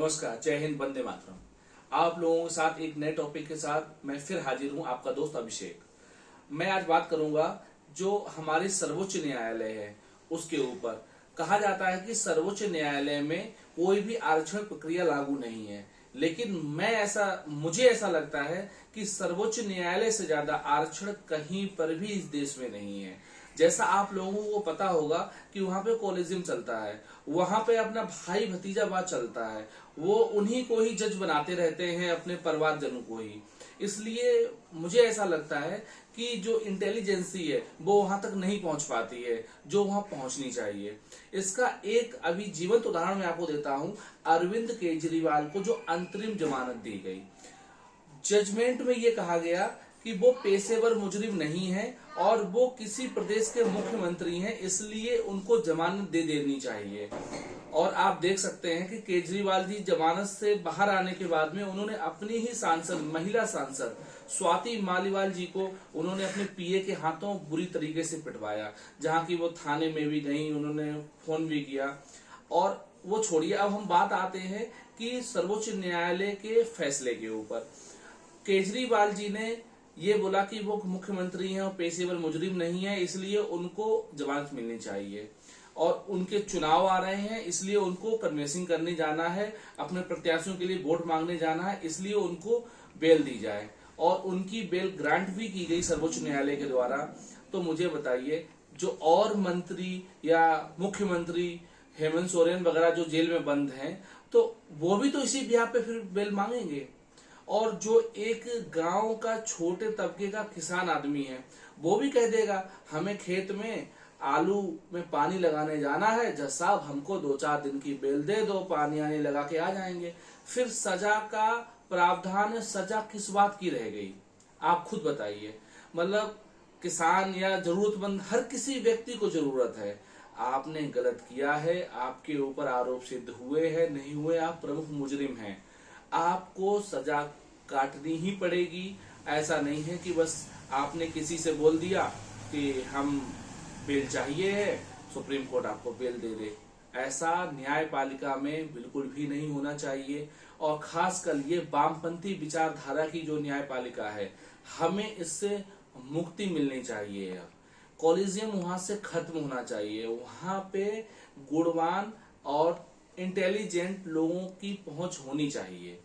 नमस्कार, जय हिंद, वंदे मातरम। आप लोगों के साथ एक नए टॉपिक के साथ मैं फिर हाजिर हूं, आपका दोस्त अभिषेक। मैं आज बात करूंगा जो हमारे सर्वोच्च न्यायालय है उसके ऊपर। कहा जाता है कि सर्वोच्च न्यायालय में कोई भी आरक्षण प्रक्रिया लागू नहीं है, लेकिन मुझे ऐसा लगता है कि सर्वोच्च न्यायालय से ज्यादा आरक्षण कहीं पर भी इस देश में नहीं है। जैसा आप लोगों को पता होगा कि वहां पे कॉलेजियम चलता है, वहां पे अपना भाई भतीजावाद चलता है, वो उन्हीं को ही जज बनाते रहते हैं, अपने परिवारजनों को ही। इसलिए मुझे ऐसा लगता है कि जो इंटेलिजेंसी है वो वहां तक नहीं पहुंच पाती है जो वहां पहुंचनी चाहिए। इसका एक अभी जीवंत उदाहरण मैं आपको देता हूं। अरविंद केजरीवाल को जो अंतरिम जमानत दी गई, जजमेंट में ये कहा गया कि वो पेशेवर मुजरिम नहीं है और वो किसी प्रदेश के मुख्यमंत्री हैं, इसलिए उनको जमानत दे देनी चाहिए। और आप देख सकते हैं कि केजरीवाल जी जमानत से बाहर आने के बाद में उन्होंने अपनी ही महिला सांसद स्वाति मालीवाल जी को उन्होंने अपने पीए के हाथों बुरी तरीके से पिटवाया, जहां की वो थाने में भी गई, उन्होंने फोन भी किया। और वो छोड़िए, अब हम बात आते हैं कि सर्वोच्च न्यायालय के फैसले के ऊपर। केजरीवाल जी ने ये बोला कि वो मुख्यमंत्री हैं और पेशेवर मुजरिम नहीं है, इसलिए उनको जमानत मिलनी चाहिए। और उनके चुनाव आ रहे हैं, इसलिए उनको कन्वेंसिंग करने जाना है, अपने प्रत्याशियों के लिए वोट मांगने जाना है, इसलिए उनको बेल दी जाए। और उनकी बेल ग्रांट भी की गई सर्वोच्च न्यायालय के द्वारा। तो मुझे बताइए, जो और मंत्री या मुख्यमंत्री हेमंत सोरेन वगैरह जो जेल में बंद हैं, तो वो भी तो इसी ब्याह पे फिर बेल मांगेंगे। और जो एक गांव का छोटे तबके का किसान आदमी है, वो भी कह देगा हमें खेत में आलू में पानी लगाने जाना है, जज साहब हमको 2-4 दिन की बेल दे दो, पानी आने लगा के आ जाएंगे। फिर सजा का प्रावधान, सजा किस बात की रह गई, आप खुद बताइए। मतलब किसान या जरूरतमंद हर किसी व्यक्ति को जरूरत है। आपने गलत किया है, आपके ऊपर आरोप सिद्ध हुए हैं, नहीं हुए, आप प्रमुख मुजरिम हैं, आपको सजा काटनी ही पड़ेगी। ऐसा नहीं है कि बस आपने किसी से बोल दिया कि हम बेल चाहिए है, सुप्रीम कोर्ट आपको बेल दे दे। ऐसा न्यायपालिका में बिल्कुल भी नहीं होना चाहिए। और खासकर ये वामपंथी विचारधारा की जो न्यायपालिका है, हमें इससे मुक्ति मिलनी चाहिए। कॉलेजियम वहां से खत्म होना चाहिए। वहां पे गुणवान और इंटेलिजेंट लोगों की पहुंच होनी चाहिए।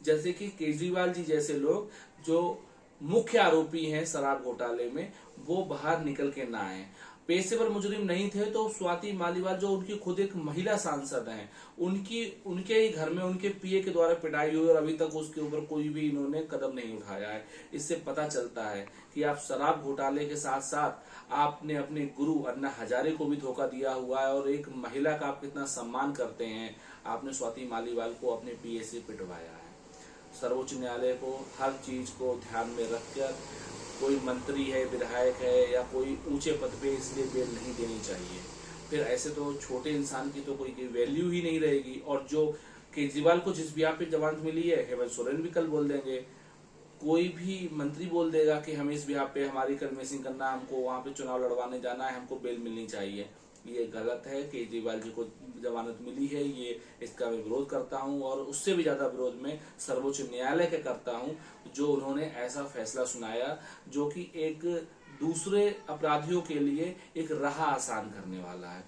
जैसे कि केजरीवाल जी जैसे लोग जो मुख्य आरोपी हैं शराब घोटाले में, वो बाहर निकल के ना आए। पेशेवर मुजरिम नहीं थे तो स्वाति मालीवाल जो उनकी खुद एक महिला सांसद हैं, उनके ही घर में उनके पीए के द्वारा पिटाई हुई और अभी तक उसके ऊपर कोई भी इन्होंने कदम नहीं उठाया है। इससे पता चलता है कि आप शराब घोटाले के साथ साथ आपने अपने गुरु अन्ना हजारे को भी धोखा दिया हुआ है और एक महिला का आप कितना सम्मान करते हैं। आपने स्वाति मालीवाल को अपने पीए से पिटवाया है। सर्वोच्च न्यायालय को हर चीज को ध्यान में रखकर, कोई मंत्री है, विधायक है या कोई ऊंचे पद पे, इसलिए बेल नहीं देनी चाहिए। फिर ऐसे तो छोटे इंसान की तो कोई वैल्यू ही नहीं रहेगी। और जो केजरीवाल को जिस ब्याह पे जमानत मिली है, हेमंत सोरेन भी कल बोल देंगे, कोई भी मंत्री बोल देगा कि हमें इस ब्याह पे हमारी कन्वेंसिंग करना, हमको वहां पे चुनाव लड़वाने जाना है, हमको बेल मिलनी चाहिए। ये गलत है। केजरीवाल जी को जमानत मिली है, ये इसका मैं विरोध करता हूं। और उससे भी ज्यादा विरोध में सर्वोच्च न्यायालय का करता हूं, जो उन्होंने ऐसा फैसला सुनाया जो कि एक दूसरे अपराधियों के लिए एक राह आसान करने वाला है।